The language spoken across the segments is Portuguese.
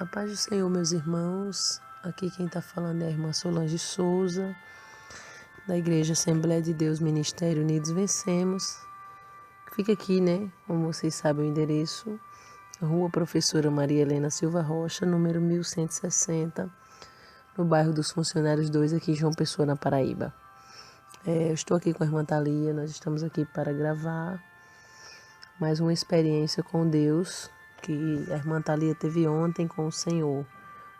A paz do Senhor, meus irmãos. Aqui quem está falando é a irmã Solange Souza, da Igreja Assembleia de Deus Ministério Unidos Vencemos. Fica aqui, né? Como vocês sabem o endereço, Rua Professora Maria Helena Silva Rocha, número 1160, no bairro dos Funcionários 2, aqui em João Pessoa, na Paraíba. Eu estou aqui com a irmã Thalia, nós estamos aqui para gravar mais uma experiência com Deus que a irmã Thalia teve ontem com o Senhor.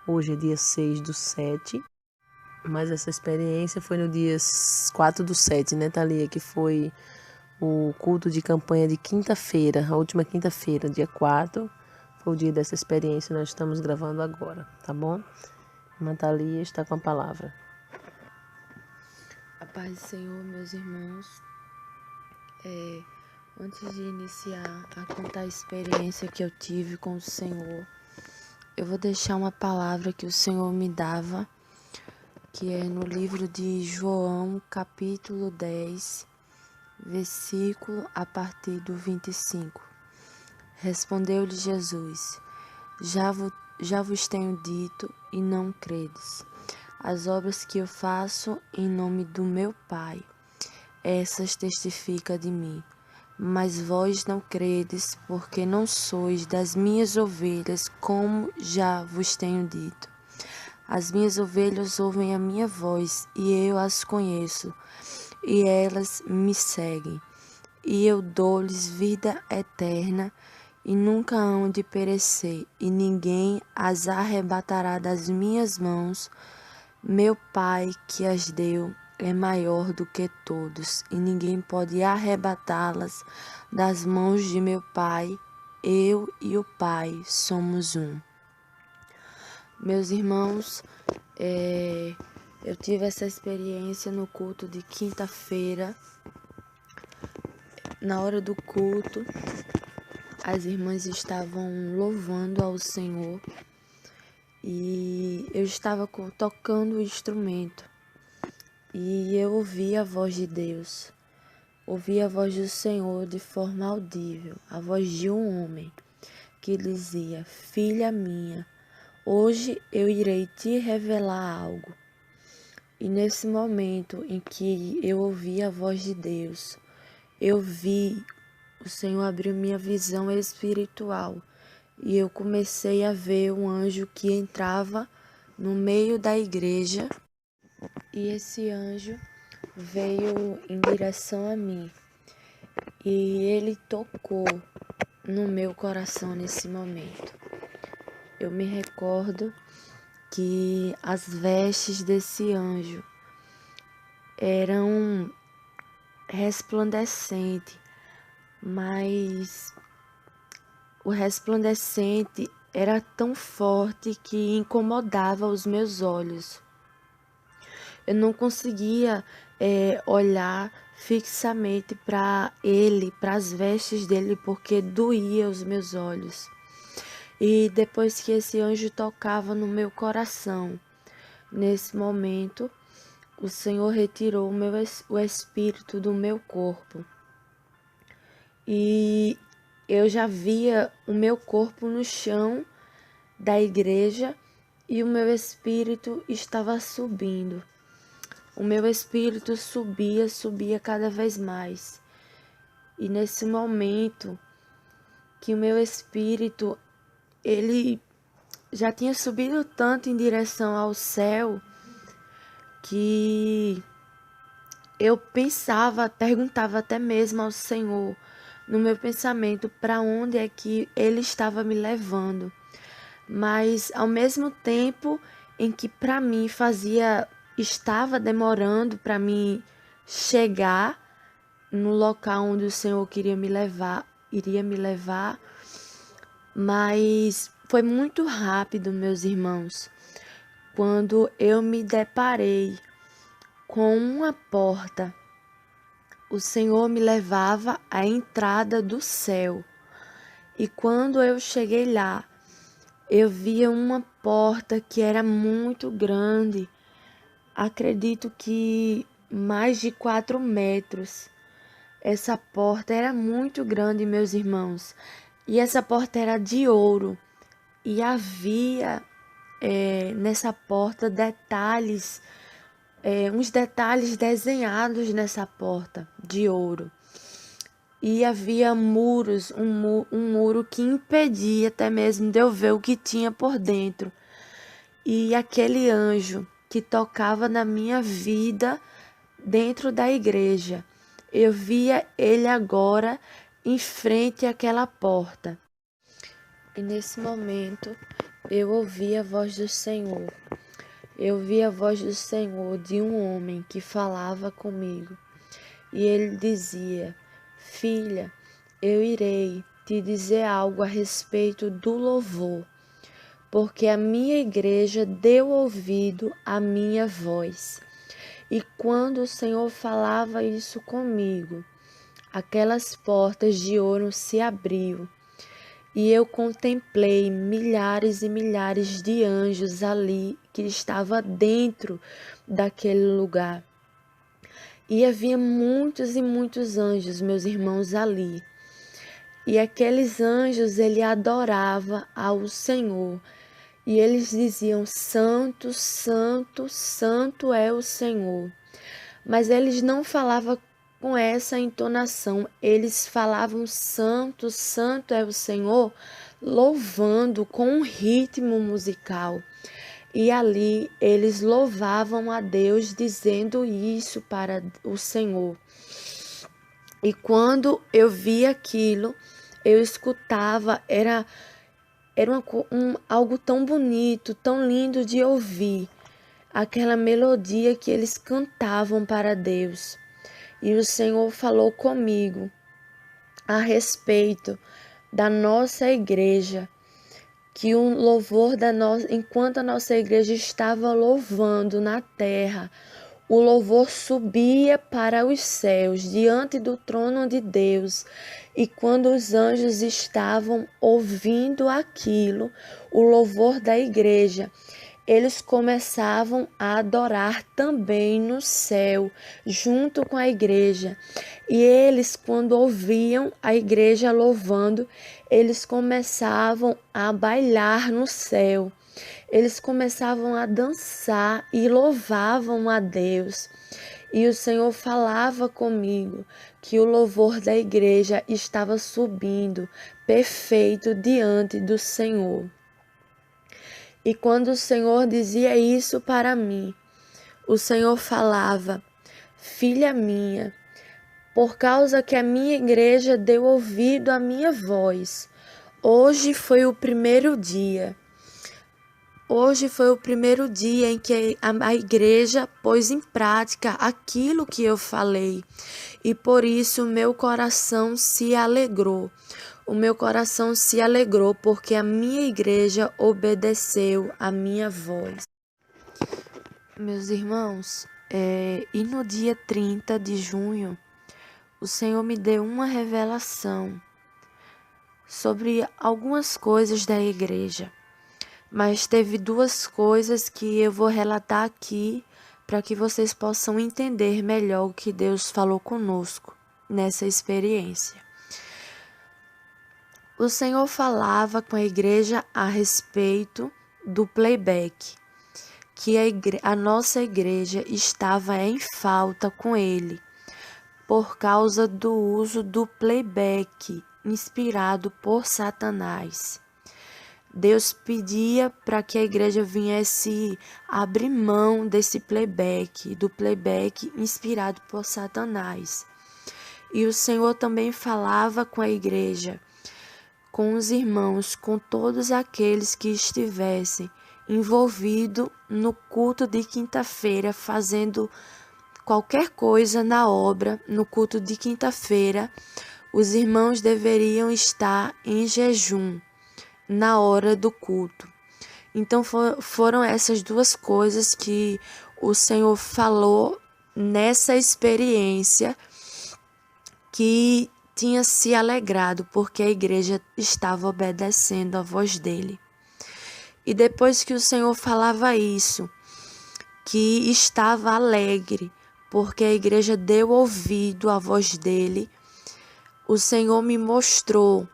Hoje é dia 6/7, mas essa experiência foi no dia 4/7, né, Thalia? Que foi o culto de campanha de quinta-feira, a última quinta-feira, dia 4, foi o dia dessa experiência, nós estamos gravando agora, tá bom? A irmã Thalia está com a palavra. A paz do Senhor, meus irmãos. Antes de iniciar a contar a experiência que eu tive com o Senhor, eu vou deixar uma palavra que o Senhor me dava, que é no livro de João, capítulo 10, versículo a partir do 25. Respondeu-lhe Jesus: Já vos tenho dito e não credes. As obras que eu faço em nome do meu Pai, essas testificam de mim. Mas vós não credes, porque não sois das minhas ovelhas, como já vos tenho dito. As minhas ovelhas ouvem a minha voz, e eu as conheço, e elas me seguem. E eu dou-lhes vida eterna, e nunca hão de perecer, e ninguém as arrebatará das minhas mãos. Meu Pai que as deu é maior do que todos, e ninguém pode arrebatá-las das mãos de meu Pai. Eu e o Pai somos um. Meus irmãos, eu tive essa experiência no culto de quinta-feira. Na hora do culto, as irmãs estavam louvando ao Senhor e eu estava tocando o instrumento. E eu ouvi a voz de Deus, ouvi a voz do Senhor de forma audível, a voz de um homem que dizia: Filha minha, hoje eu irei te revelar algo. E nesse momento em que eu ouvi a voz de Deus, eu vi o Senhor abrir minha visão espiritual e eu comecei a ver um anjo que entrava no meio da igreja. E esse anjo veio em direção a mim e ele tocou no meu coração nesse momento. Eu me recordo que as vestes desse anjo eram resplandecentes, mas o resplandecente era tão forte que incomodava os meus olhos. Eu não conseguia olhar fixamente para ele, para as vestes dele, porque doía os meus olhos. E depois que esse anjo tocava no meu coração, nesse momento, o Senhor retirou o espírito do meu corpo. E eu já via o meu corpo no chão da igreja e o meu espírito estava subindo. O meu espírito subia cada vez mais. E nesse momento que o meu espírito, ele já tinha subido tanto em direção ao céu, que eu perguntava até mesmo ao Senhor, no meu pensamento, para onde é que Ele estava me levando. Mas ao mesmo tempo em que para mim estava demorando para mim chegar no local onde o Senhor iria me levar, mas foi muito rápido, meus irmãos, quando eu me deparei com uma porta. O Senhor me levava à entrada do céu, e quando eu cheguei lá, eu via uma porta que era muito grande, acredito que mais de 4 metros. Essa porta era muito grande, meus irmãos, e essa porta era de ouro. e havia nessa porta detalhes, uns detalhes desenhados nessa porta de ouro. E havia muros, um muro que impedia até mesmo de eu ver o que tinha por dentro. E aquele anjo que tocava na minha vida dentro da igreja, eu via ele agora em frente àquela porta. E nesse momento eu ouvi a voz do Senhor. Eu vi a voz do Senhor de um homem que falava comigo. E ele dizia: Filha, eu irei te dizer algo a respeito do louvor, porque a minha igreja deu ouvido à minha voz. E quando o Senhor falava isso comigo, aquelas portas de ouro se abriu e eu contemplei milhares e milhares de anjos ali que estavam dentro daquele lugar. E havia muitos e muitos anjos, meus irmãos, ali. E aqueles anjos, ele adorava ao Senhor. E eles diziam: Santo, Santo, Santo é o Senhor. Mas eles não falavam com essa entonação. Eles falavam: Santo, Santo é o Senhor, louvando com um ritmo musical. E ali eles louvavam a Deus, dizendo isso para o Senhor. E quando eu vi aquilo, eu escutava, era algo tão bonito, tão lindo de ouvir, aquela melodia que eles cantavam para Deus. E o Senhor falou comigo a respeito da nossa igreja, que o louvor enquanto a nossa igreja estava louvando na terra, o louvor subia para os céus, diante do trono de Deus. E quando os anjos estavam ouvindo aquilo, o louvor da igreja, eles começavam a adorar também no céu, junto com a igreja. E eles, quando ouviam a igreja louvando, eles começavam a bailar no céu. Eles começavam a dançar e louvavam a Deus. E o Senhor falava comigo que o louvor da igreja estava subindo perfeito diante do Senhor. E quando o Senhor dizia isso para mim, o Senhor falava: Filha minha, por causa que a minha igreja deu ouvido à minha voz, hoje foi o primeiro dia. Hoje foi o primeiro dia em que a igreja pôs em prática aquilo que eu falei. E por isso meu coração se alegrou. O meu coração se alegrou porque a minha igreja obedeceu a minha voz. Meus irmãos, e no dia 30 de junho, o Senhor me deu uma revelação sobre algumas coisas da igreja. Mas teve duas coisas que eu vou relatar aqui para que vocês possam entender melhor o que Deus falou conosco nessa experiência. O Senhor falava com a igreja a respeito do playback, que a nossa igreja estava em falta com ele, por causa do uso do playback inspirado por Satanás. Deus pedia para que a igreja viesse abrir mão desse playback, do playback inspirado por Satanás. E o Senhor também falava com a igreja, com os irmãos, com todos aqueles que estivessem envolvidos no culto de quinta-feira, fazendo qualquer coisa na obra. No culto de quinta-feira, os irmãos deveriam estar em jejum na hora do culto. Então foram essas duas coisas que o Senhor falou nessa experiência, que tinha se alegrado porque a igreja estava obedecendo a voz dele. E depois que o Senhor falava isso, que estava alegre porque a igreja deu ouvido à voz dele, o Senhor me mostrou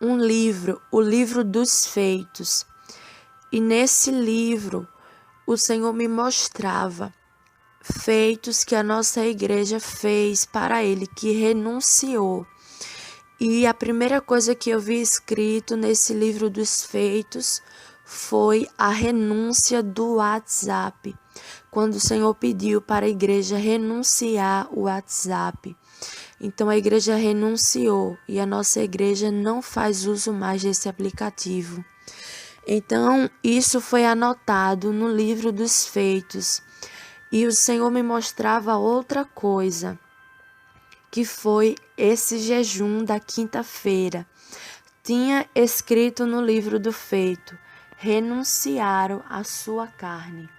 um livro, o livro dos feitos. E nesse livro, o Senhor me mostrava feitos que a nossa igreja fez para Ele, que renunciou. E a primeira coisa que eu vi escrito nesse livro dos feitos foi a renúncia do WhatsApp. Quando o Senhor pediu para a igreja renunciar o WhatsApp. Então a igreja renunciou e a nossa igreja não faz uso mais desse aplicativo. Então isso foi anotado no livro dos feitos. E o Senhor me mostrava outra coisa, que foi esse jejum da quinta-feira. Tinha escrito no livro do feito: renunciaram à sua carne.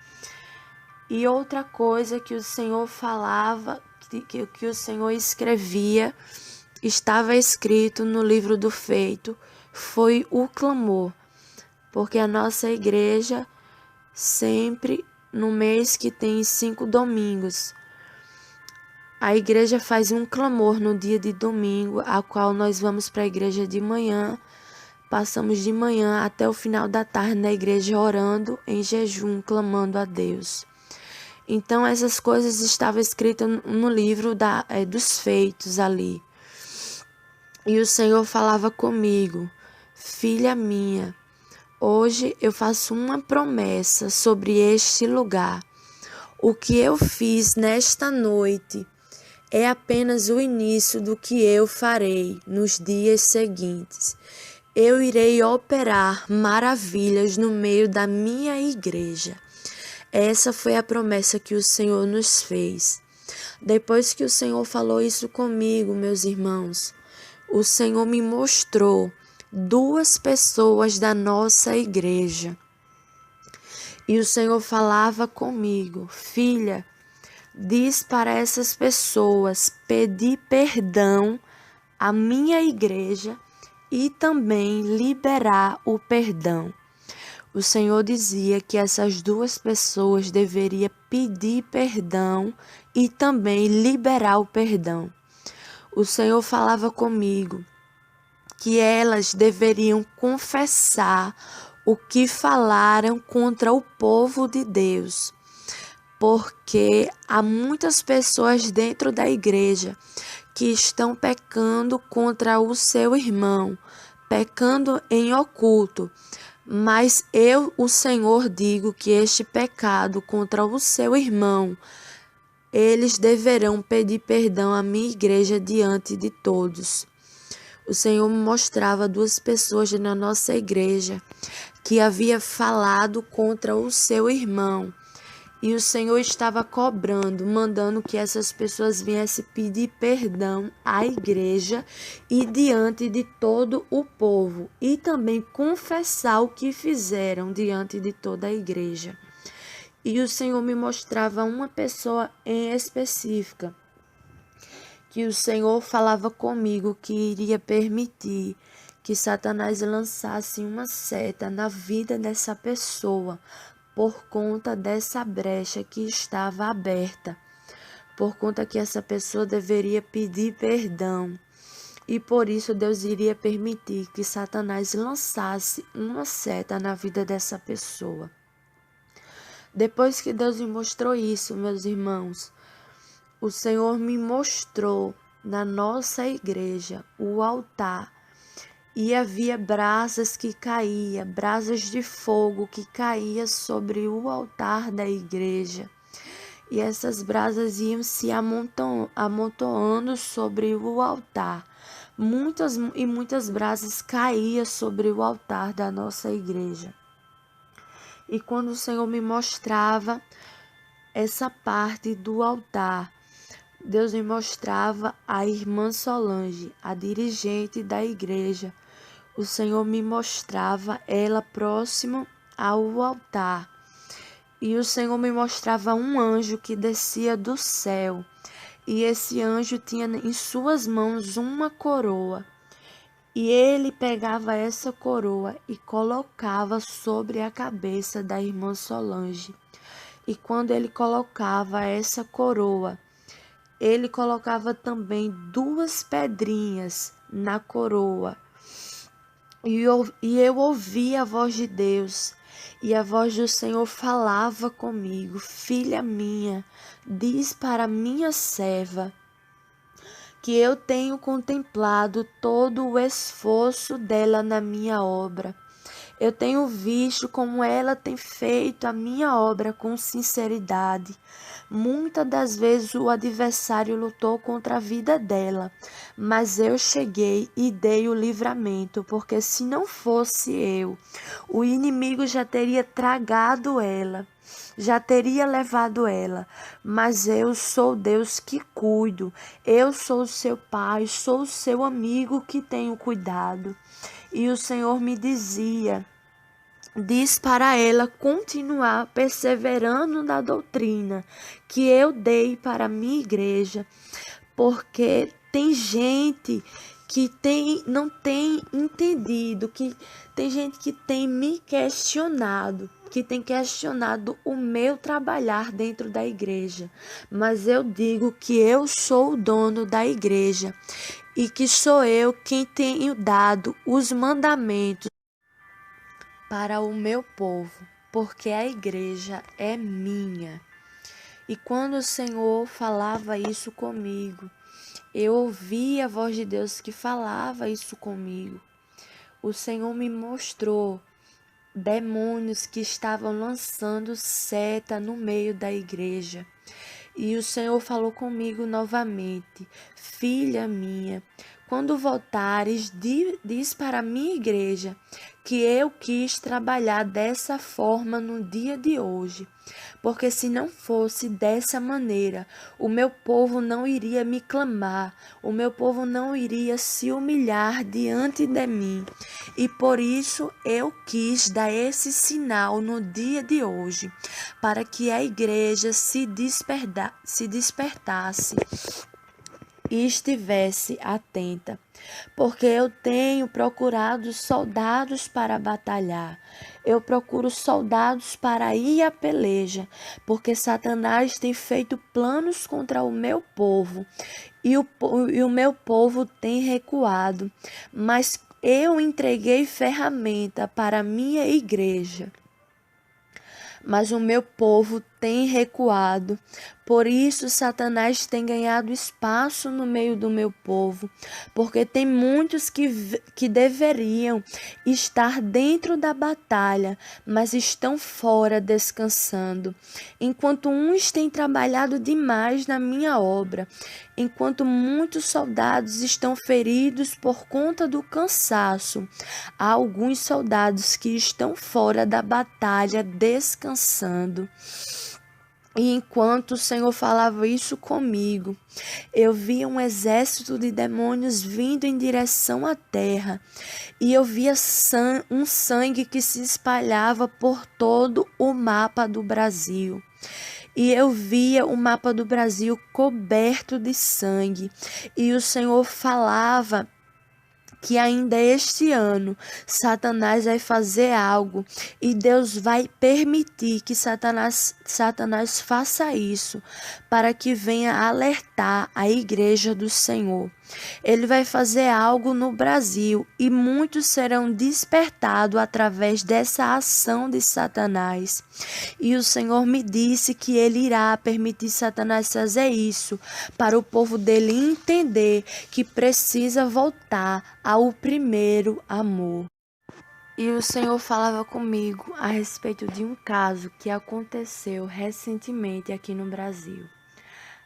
E outra coisa que o Senhor falava, que o Senhor escrevia, estava escrito no livro do feito, foi o clamor. Porque a nossa igreja, sempre no mês que tem 5 domingos, a igreja faz um clamor no dia de domingo, a qual nós vamos para a igreja de manhã, passamos de manhã até o final da tarde na igreja orando em jejum, clamando a Deus. Então essas coisas estavam escritas no livro dos feitos ali. E o Senhor falava comigo: filha minha, hoje eu faço uma promessa sobre este lugar. O que eu fiz nesta noite é apenas o início do que eu farei nos dias seguintes. Eu irei operar maravilhas no meio da minha igreja. Essa foi a promessa que o Senhor nos fez. Depois que o Senhor falou isso comigo, meus irmãos, o Senhor me mostrou 2 pessoas da nossa igreja. E o Senhor falava comigo: filha, diz para essas pessoas pedir perdão à minha igreja e também liberar o perdão. O Senhor dizia que essas 2 pessoas deveriam pedir perdão e também liberar o perdão. O Senhor falava comigo que elas deveriam confessar o que falaram contra o povo de Deus, porque há muitas pessoas dentro da igreja que estão pecando contra o seu irmão, pecando em oculto. Mas eu, o Senhor, digo que este pecado contra o seu irmão, eles deverão pedir perdão à minha igreja diante de todos. O Senhor me mostrava 2 pessoas na nossa igreja que havia falado contra o seu irmão. E o Senhor estava cobrando, mandando que essas pessoas viessem pedir perdão à igreja e diante de todo o povo. E também confessar o que fizeram diante de toda a igreja. E o Senhor me mostrava uma pessoa em específica, que o Senhor falava comigo que iria permitir que Satanás lançasse uma seta na vida dessa pessoa, por conta dessa brecha que estava aberta, por conta que essa pessoa deveria pedir perdão. E por isso Deus iria permitir que Satanás lançasse uma seta na vida dessa pessoa. Depois que Deus me mostrou isso, meus irmãos, o Senhor me mostrou na nossa igreja o altar. E havia brasas que caíam, brasas de fogo que caíam sobre o altar da igreja. E essas brasas iam se amontoando sobre o altar. Muitas brasas caíam sobre o altar da nossa igreja. E quando o Senhor me mostrava essa parte do altar, Deus me mostrava a irmã Solange, a dirigente da igreja. O Senhor me mostrava ela próxima ao altar. E o Senhor me mostrava um anjo que descia do céu. E esse anjo tinha em suas mãos uma coroa. E ele pegava essa coroa e colocava sobre a cabeça da irmã Solange. E quando ele colocava essa coroa, ele colocava também 2 pedrinhas na coroa. E eu ouvi a voz de Deus. E a voz do Senhor falava comigo: Filha minha, diz para minha serva que eu tenho contemplado todo o esforço dela na minha obra. Eu tenho visto como ela tem feito a minha obra com sinceridade. Muitas das vezes o adversário lutou contra a vida dela, mas eu cheguei e dei o livramento, porque se não fosse eu, o inimigo já teria tragado ela, já teria levado ela. Mas eu sou Deus que cuido, eu sou o seu pai, sou o seu amigo que tenho cuidado. E o Senhor me dizia: diz para ela continuar perseverando na doutrina que eu dei para a minha igreja, porque tem gente que não tem entendido, que tem gente que tem me questionado, que tem questionado o meu trabalhar dentro da igreja. Mas eu digo que eu sou o dono da igreja e que sou eu quem tenho dado os mandamentos para o meu povo, porque a igreja é minha. E quando o Senhor falava isso comigo, eu ouvi a voz de Deus que falava isso comigo. O Senhor me mostrou demônios que estavam lançando seta no meio da igreja. E o Senhor falou comigo novamente: Filha minha, quando voltares, diz para a minha igreja que eu quis trabalhar dessa forma no dia de hoje, porque se não fosse dessa maneira, o meu povo não iria me clamar, o meu povo não iria se humilhar diante de mim. E por isso eu quis dar esse sinal no dia de hoje, para que a igreja se despertasse e estivesse atenta, porque eu tenho procurado soldados para batalhar. Eu procuro soldados para ir à peleja, porque Satanás tem feito planos contra o meu povo e o meu povo tem recuado, mas eu entreguei ferramenta para a minha igreja. Mas o meu povo tem recuado. Por isso, Satanás tem ganhado espaço no meio do meu povo, porque tem muitos que deveriam estar dentro da batalha, mas estão fora descansando. Enquanto uns têm trabalhado demais na minha obra, enquanto muitos soldados estão feridos por conta do cansaço, há alguns soldados que estão fora da batalha descansando. E enquanto o Senhor falava isso comigo, eu via um exército de demônios vindo em direção à terra. E eu via um sangue que se espalhava por todo o mapa do Brasil. E eu via o mapa do Brasil coberto de sangue. E o Senhor falava que ainda este ano Satanás vai fazer algo e Deus vai permitir que Satanás faça isso para que venha alertar a igreja do Senhor. Ele vai fazer algo no Brasil e muitos serão despertados através dessa ação de Satanás. E o Senhor me disse que ele irá permitir Satanás fazer isso para o povo dele entender que precisa voltar ao primeiro amor. E o Senhor falava comigo a respeito de um caso que aconteceu recentemente aqui no Brasil,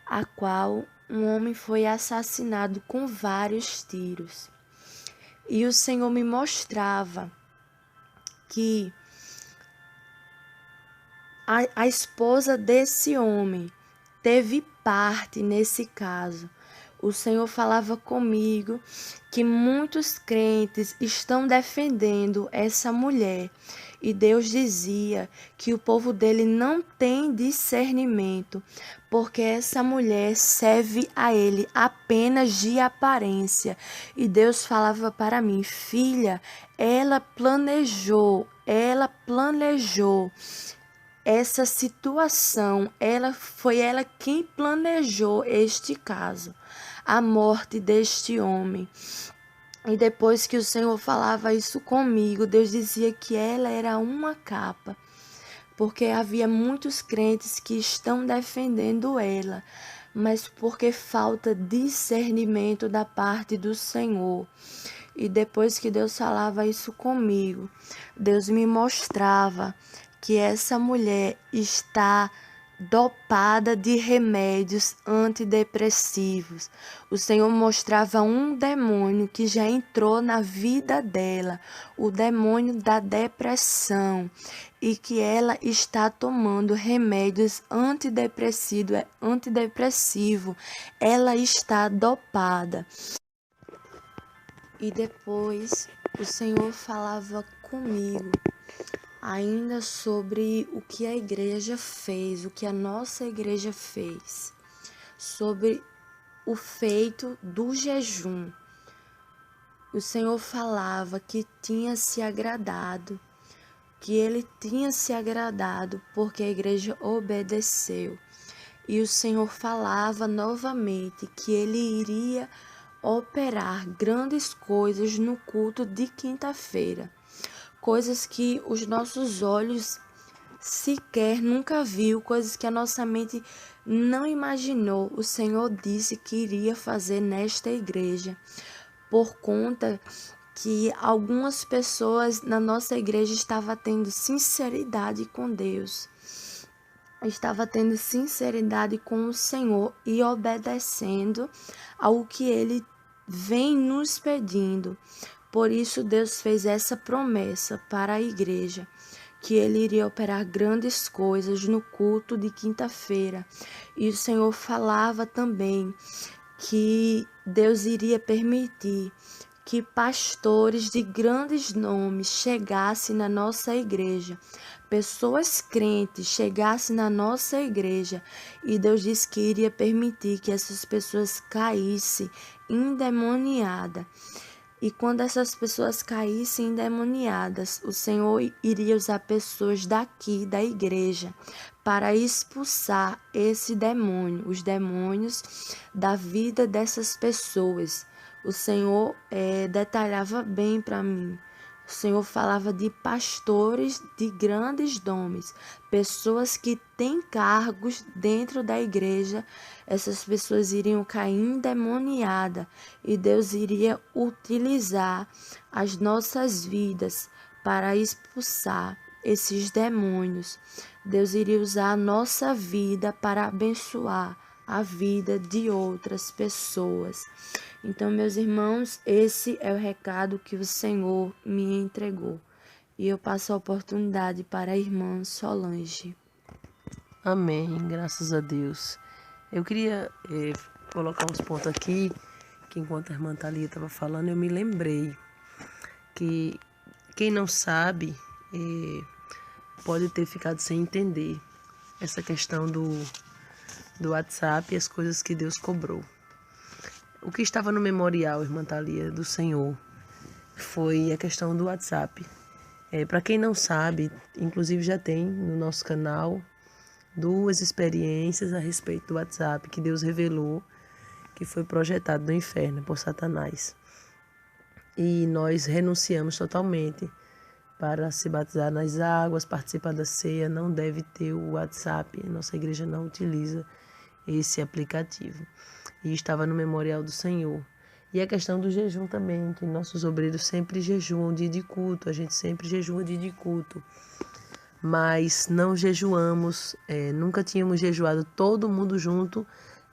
a qual um homem foi assassinado com vários tiros. E o Senhor me mostrava que a esposa desse homem teve parte nesse caso. O Senhor falava comigo que muitos crentes estão defendendo essa mulher. E Deus dizia que o povo dele não tem discernimento, porque essa mulher serve a ele apenas de aparência. E Deus falava para mim: filha, ela planejou essa situação, foi ela quem planejou este caso, a morte deste homem. E depois que o Senhor falava isso comigo, Deus dizia que ela era uma capa, porque havia muitos crentes que estão defendendo ela, mas porque falta discernimento da parte do Senhor. E depois que Deus falava isso comigo, Deus me mostrava que essa mulher está dopada de remédios antidepressivos. O Senhor mostrava um demônio que já entrou na vida dela, o demônio da depressão, e que ela está tomando remédios antidepressivo. Ela está dopada. E depois o Senhor falava comigo ainda sobre o que a igreja fez, o que a nossa igreja fez, sobre o feito do jejum. O Senhor falava que tinha se agradado, que ele tinha se agradado porque a igreja obedeceu. E o Senhor falava novamente que ele iria operar grandes coisas no culto de quinta-feira. Coisas que os nossos olhos sequer nunca viu, coisas que a nossa mente não imaginou. O Senhor disse que iria fazer nesta igreja, por conta que algumas pessoas na nossa igreja estavam tendo sinceridade com Deus, estava tendo sinceridade com o Senhor e obedecendo ao que Ele vem nos pedindo. Por isso Deus fez essa promessa para a igreja, que Ele iria operar grandes coisas no culto de quinta-feira. E o Senhor falava também que Deus iria permitir que pastores de grandes nomes chegassem na nossa igreja, pessoas crentes chegassem na nossa igreja, e Deus disse que iria permitir que essas pessoas caíssem endemoniadas. E quando essas pessoas caíssem endemoniadas, o Senhor iria usar pessoas daqui da igreja para expulsar esse demônio, os demônios da vida dessas pessoas. O Senhor detalhava bem para mim. O Senhor falava de pastores de grandes nomes, pessoas que têm cargos dentro da igreja. Essas pessoas iriam cair endemoniadas e Deus iria utilizar as nossas vidas para expulsar esses demônios. Deus iria usar a nossa vida para abençoar a vida de outras pessoas. Então, meus irmãos, esse é o recado que o Senhor me entregou. E eu passo a oportunidade para a irmã Solange. Amém, graças a Deus. Eu queria colocar uns pontos aqui, que enquanto a irmã Thalia estava falando, eu me lembrei que quem não sabe pode ter ficado sem entender essa questão do WhatsApp e as coisas que Deus cobrou. O que estava no memorial, irmã Thalia, do Senhor, foi a questão do WhatsApp. Para quem não sabe, inclusive já tem no nosso canal 2 experiências a respeito do WhatsApp que Deus revelou, que foi projetado no inferno por Satanás. E nós renunciamos totalmente para se batizar nas águas, participar da ceia, não deve ter o WhatsApp. Nossa igreja não utiliza esse aplicativo. E estava no memorial do Senhor. E a questão do jejum também, que nossos obreiros sempre jejuam dia de culto, a gente sempre jejua dia de culto. Mas não jejuamos, nunca tínhamos jejuado todo mundo junto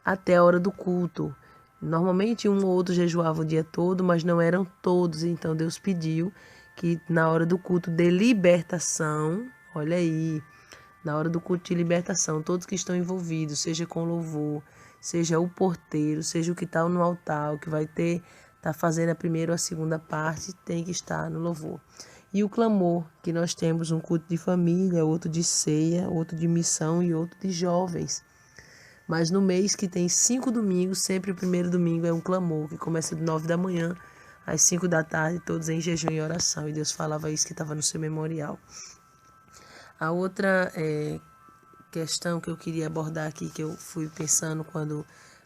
até a hora do culto. Normalmente um ou outro jejuava o dia todo, mas não eram todos. Então Deus pediu que na hora do culto de libertação, olha aí, na hora do culto de libertação, todos que estão envolvidos, seja com louvor, seja o porteiro, seja o que está no altar, o que vai tá fazendo a primeira ou a segunda parte, tem que estar no louvor. E o clamor, que nós temos um culto de família, outro de ceia, outro de missão e outro de jovens. Mas no mês que tem 5 domingos, sempre o primeiro domingo é um clamor, que começa de 9 da manhã às 5 da tarde, todos em jejum e oração. E Deus falava isso que estava no seu memorial. A outra questão que eu queria abordar aqui, que eu fui pensando quando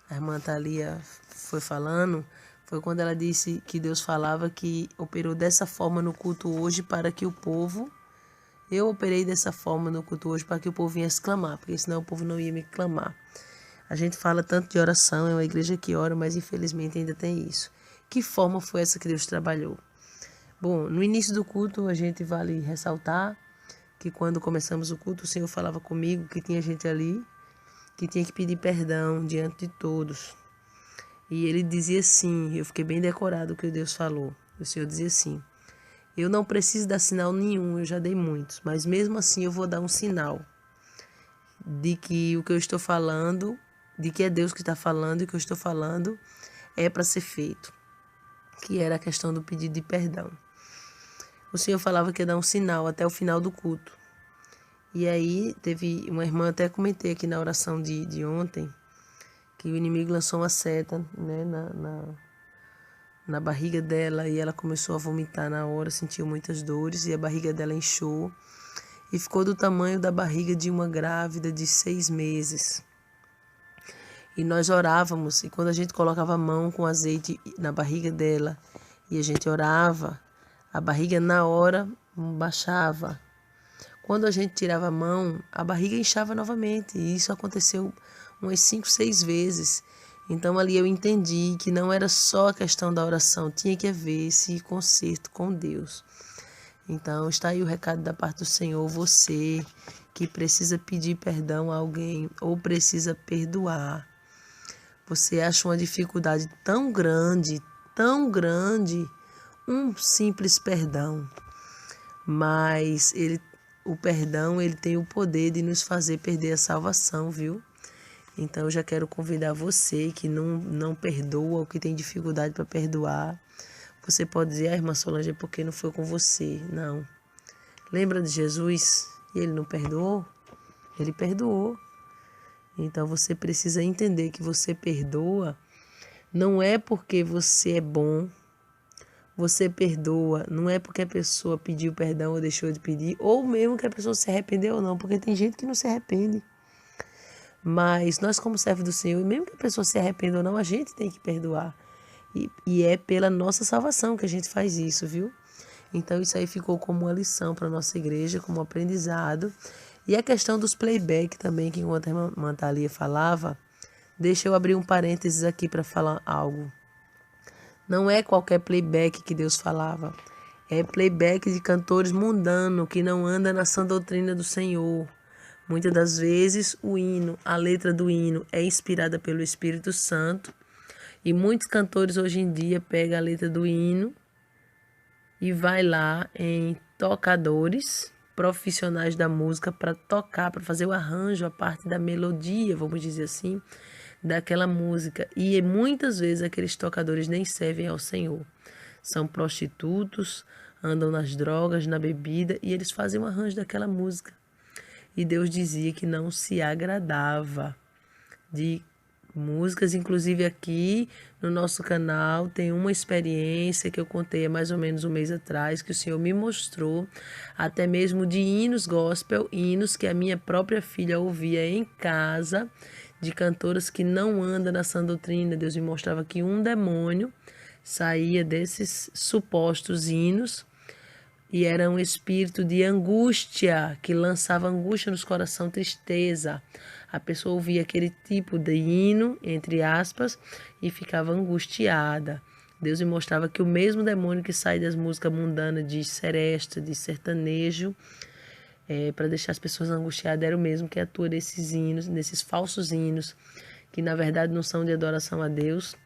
a irmã Thalia foi falando, Foi quando ela disse que Deus falava que operou dessa forma no culto hoje para que o povo... Eu operei dessa forma no culto hoje para que o povo viesse clamar, porque senão o povo não ia me clamar. A gente fala tanto de oração, é uma igreja que ora, mas infelizmente ainda tem isso. Que forma foi essa que Deus trabalhou? Bom, no início do culto a gente vale ressaltar que quando começamos o culto o Senhor falava comigo que tinha gente ali que tinha que pedir perdão diante de todos. E ele dizia assim, eu fiquei bem decorado o que Deus falou. O Senhor dizia assim: eu não preciso dar sinal nenhum, eu já dei muitos, mas mesmo assim eu vou dar um sinal de que o que eu estou falando, de que é Deus que está falando e o que eu estou falando é para ser feito, que era a questão do pedido de perdão. O Senhor falava que ia dar um sinal até o final do culto. E aí teve uma irmã, até comentei aqui na oração de ontem, que o inimigo lançou uma seta, né, na barriga dela, e ela começou a vomitar na hora, sentiu muitas dores e a barriga dela inchou e ficou do tamanho da barriga de uma grávida de 6 meses. E nós orávamos, e quando a gente colocava a mão com azeite na barriga dela e a gente orava, a barriga na hora baixava. Quando a gente tirava a mão, a barriga inchava novamente, e isso aconteceu umas 5, 6 vezes. Então ali eu entendi que não era só a questão da oração, tinha que haver esse conserto com Deus. Então está aí o recado da parte do Senhor, você que precisa pedir perdão a alguém ou precisa perdoar. Você acha uma dificuldade tão grande, um simples perdão. Mas o perdão ele tem o poder de nos fazer perder a salvação, viu? Então eu já quero convidar você que não perdoa ou que tem dificuldade para perdoar. Você pode dizer, irmã Solange, é porque não foi com você. Não. Lembra de Jesus? E ele não perdoou? Ele perdoou. Então você precisa entender que você perdoa não é porque você é bom. Você perdoa não é porque a pessoa pediu perdão ou deixou de pedir, ou mesmo que a pessoa se arrependeu ou não, porque tem gente que não se arrepende. Mas nós, como servos do Senhor, mesmo que a pessoa se arrependa ou não, a gente tem que perdoar. E é pela nossa salvação que a gente faz isso, viu? Então isso aí ficou como uma lição para a nossa igreja, como um aprendizado. E a questão dos playback também, que enquanto a irmã Thalia falava, deixa eu abrir um parênteses aqui para falar algo. Não é qualquer playback que Deus falava. É playback de cantores mundanos que não andam na sã doutrina do Senhor. Muitas das vezes o hino, a letra do hino é inspirada pelo Espírito Santo. E muitos cantores hoje em dia pegam a letra do hino e vai lá em tocadores profissionais da música para tocar, para fazer o arranjo, a parte da melodia, vamos dizer assim, daquela música. E muitas vezes aqueles tocadores nem servem ao Senhor. São prostitutos, andam nas drogas, na bebida, e eles fazem o arranjo daquela música. E Deus dizia que não se agradava de músicas. Inclusive aqui no nosso canal tem uma experiência que eu contei há mais ou menos um mês atrás, que o Senhor me mostrou, até mesmo de hinos gospel, hinos que a minha própria filha ouvia em casa, de cantoras que não andam na sã doutrina. Deus me mostrava que um demônio saía desses supostos hinos e era um espírito de angústia, que lançava angústia nos corações, tristeza. A pessoa ouvia aquele tipo de hino, entre aspas, e ficava angustiada. Deus me mostrava que o mesmo demônio que sai das músicas mundanas de seresta, de sertanejo, para deixar as pessoas angustiadas, era o mesmo que atua nesses hinos, nesses falsos hinos, que na verdade não são de adoração a Deus,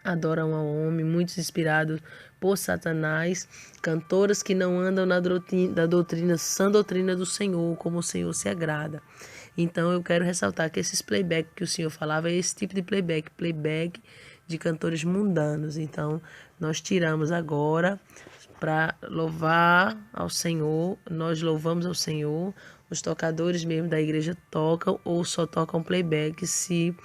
adoram ao homem, muitos inspirados por Satanás, cantoras que não andam na doutrina, sã doutrina do Senhor, como o Senhor se agrada. Então eu quero ressaltar que esses playback que o Senhor falava é esse tipo de playback de cantores mundanos. Então nós tiramos agora para louvar ao Senhor, nós louvamos ao Senhor, os tocadores mesmo da igreja tocam ou só tocam playback se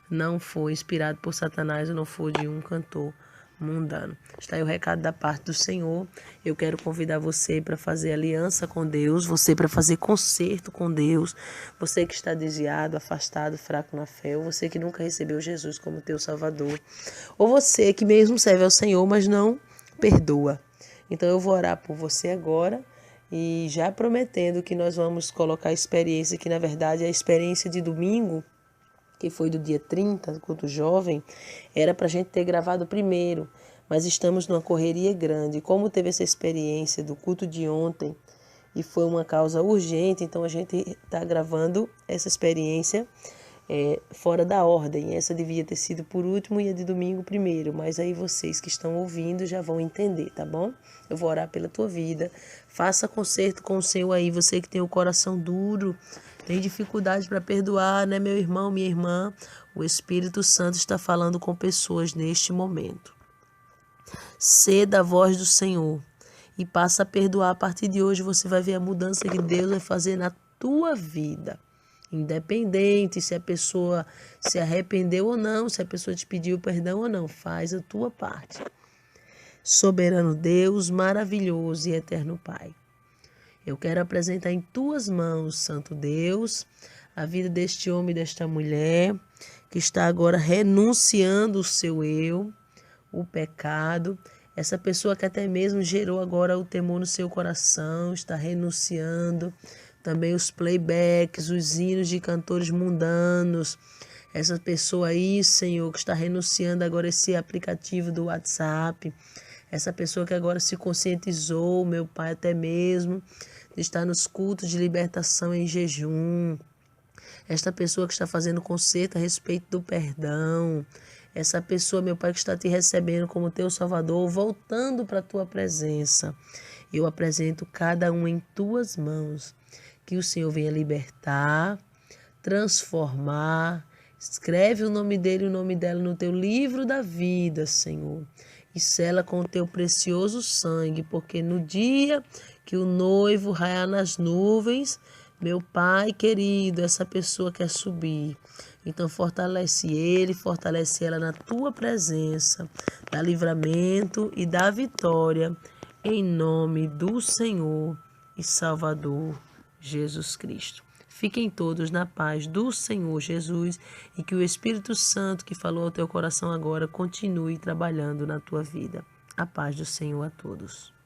não for inspirado por Satanás ou não for de um cantor mundano. Está aí o recado da parte do Senhor. Eu quero convidar você para fazer aliança com Deus, você para fazer concerto com Deus, você que está desviado, afastado, fraco na fé, ou você que nunca recebeu Jesus como teu Salvador, ou você que mesmo serve ao Senhor, mas não perdoa. Então eu vou orar por você agora e já prometendo que nós vamos colocar a experiência, que na verdade é a experiência de domingo, que foi do dia 30, culto jovem, era para a gente ter gravado primeiro, mas estamos numa correria grande. Como teve essa experiência do culto de ontem e foi uma causa urgente, então a gente está gravando essa experiência fora da ordem. Essa devia ter sido por último e a de domingo primeiro, mas aí vocês que estão ouvindo já vão entender, tá bom? Eu vou orar pela tua vida. Faça concerto com o Senhor aí, você que tem o coração duro, tem dificuldade para perdoar, né, meu irmão, minha irmã? O Espírito Santo está falando com pessoas neste momento. Ceda a voz do Senhor e passa a perdoar. A partir de hoje você vai ver a mudança que Deus vai fazer na tua vida. Independente se a pessoa se arrependeu ou não, se a pessoa te pediu perdão ou não, faz a tua parte. Soberano Deus, maravilhoso e eterno Pai, eu quero apresentar em tuas mãos, Santo Deus, a vida deste homem e desta mulher que está agora renunciando o seu eu, o pecado. Essa pessoa que até mesmo gerou agora o temor no seu coração, está renunciando. Também os playbacks, os hinos de cantores mundanos. Essa pessoa aí, Senhor, que está renunciando agora esse aplicativo do WhatsApp. Essa pessoa que agora se conscientizou, meu Pai, até mesmo, de estar nos cultos de libertação em jejum. Esta pessoa que está fazendo concerto a respeito do perdão. Essa pessoa, meu Pai, que está te recebendo como teu Salvador, voltando para a tua presença. Eu apresento cada um em tuas mãos. Que o Senhor venha libertar, transformar. Escreve o nome dele e o nome dela no teu livro da vida, Senhor. E sela com o teu precioso sangue, porque no dia que o noivo raiar nas nuvens, meu Pai querido, essa pessoa quer subir. Então fortalece ele, fortalece ela na tua presença, dá livramento e dá vitória, em nome do Senhor e Salvador Jesus Cristo. Fiquem todos na paz do Senhor Jesus e que o Espírito Santo que falou ao teu coração agora continue trabalhando na tua vida. A paz do Senhor a todos.